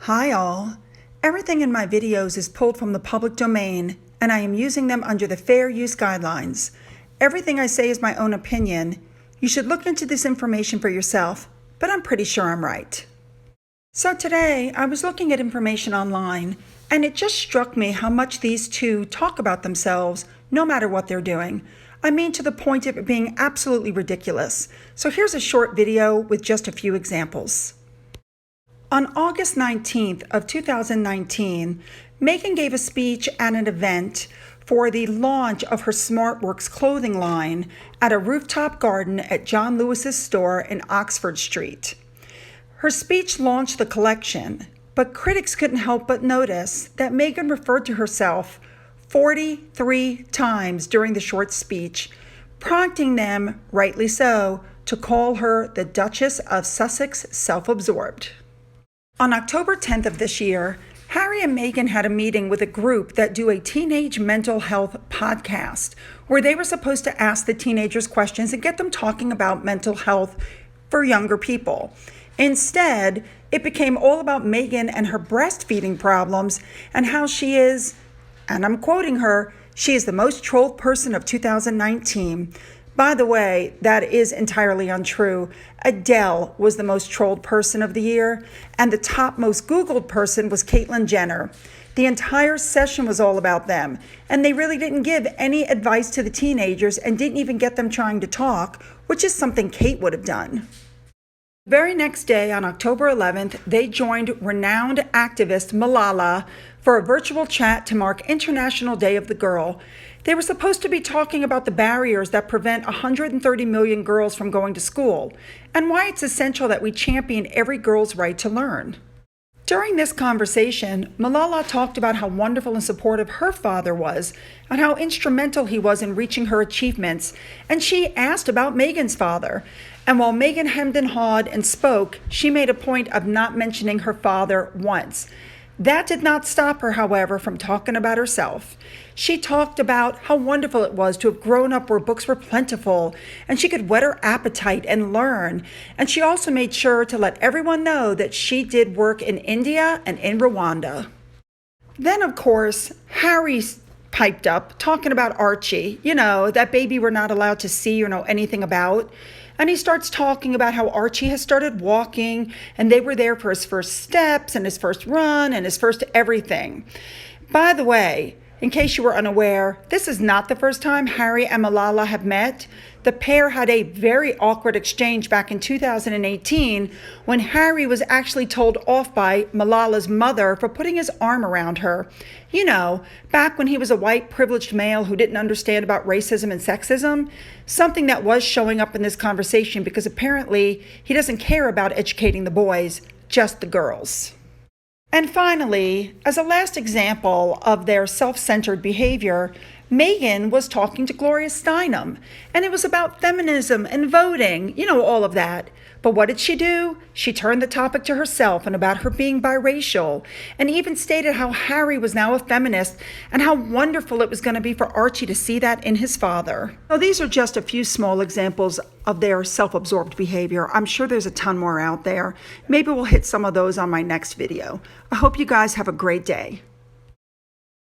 Hi all. Everything in my videos is pulled from the public domain, and I am using them under the fair use guidelines. Everything I say is my own opinion. You should look into this information for yourself, but I'm pretty sure I'm right. So today, I was looking at information online, and it just struck me how much these two talk about themselves, no matter what they're doing. I mean, to the point of it being absolutely ridiculous. So here's a short video with just a few examples. On August 19th of 2019, Megan gave a speech at an event for the launch of her SmartWorks clothing line at a rooftop garden at John Lewis's store in Oxford Street. Her speech launched the collection, but critics couldn't help but notice that Megan referred to herself 43 times during the short speech, prompting them, rightly so, to call her the Duchess of Sussex Self-Absorbed. On October 10th of this year, Harry and Meghan had a meeting with a group that do a teenage mental health podcast, where they were supposed to ask the teenagers questions and get them talking about mental health for younger people. Instead, it became all about Meghan and her breastfeeding problems and how she is, and I'm quoting her, she is the most trolled person of 2019. By the way, that is entirely untrue. Adele was the most trolled person of the year, and the top most Googled person was Caitlyn Jenner. The entire session was all about them, and they really didn't give any advice to the teenagers and didn't even get them trying to talk, which is something Kate would have done. The very next day, on October 11th, they joined renowned activist Malala for a virtual chat to mark International Day of the Girl. They were supposed to be talking about the barriers that prevent 130 million girls from going to school, and why it's essential that we champion every girl's right to learn. During this conversation, Malala talked about how wonderful and supportive her father was, and how instrumental he was in reaching her achievements, and she asked about Meghan's father. And while Meghan hemmed and hawed and spoke, she made a point of not mentioning her father once. That did not stop her, however, from talking about herself. She talked about how wonderful it was to have grown up where books were plentiful and she could whet her appetite and learn. And she also made sure to let everyone know that she did work in India and in Rwanda. Then, of course, Harry piped up talking about Archie, that baby we're not allowed to see or know anything about. And he starts talking about how Archie has started walking and they were there for his first steps and his first run and his first everything. By the way, in case you were unaware, this is not the first time Harry and Malala have met. The pair had a very awkward exchange back in 2018 when Harry was actually told off by Malala's mother for putting his arm around her. Back when he was a white privileged male who didn't understand about racism and sexism, something that was showing up in this conversation because apparently he doesn't care about educating the boys, just the girls. And finally, as a last example of their self-centered behavior, Meghan was talking to Gloria Steinem, and it was about feminism and voting, all of that. But what did she do? She turned the topic to herself and about her being biracial, and even stated how Harry was now a feminist and how wonderful it was going to be for Archie to see that in his father. So these are just a few small examples of their self-absorbed behavior. I'm sure there's a ton more out there. Maybe we'll hit some of those on my next video. I hope you guys have a great day.